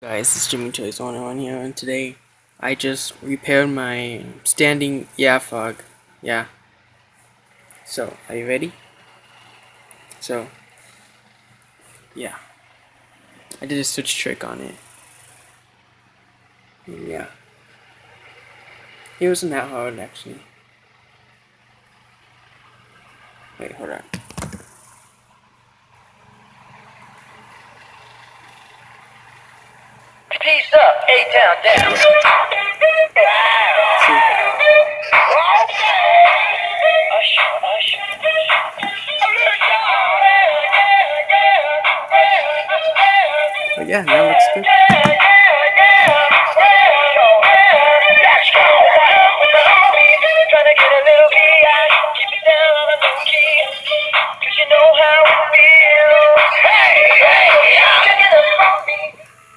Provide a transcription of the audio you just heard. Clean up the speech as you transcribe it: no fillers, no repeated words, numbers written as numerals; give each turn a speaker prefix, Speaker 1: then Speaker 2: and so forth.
Speaker 1: Guys, it's Jimmy Toys 101 here, and today I just repaired my standing fog. Yeah. So, are you ready? So, yeah. I did a switch trick on it. Yeah. It wasn't that hard, actually. Wait, hold on.
Speaker 2: Peace up, A-Town down.
Speaker 1: See? But yeah, that looks good.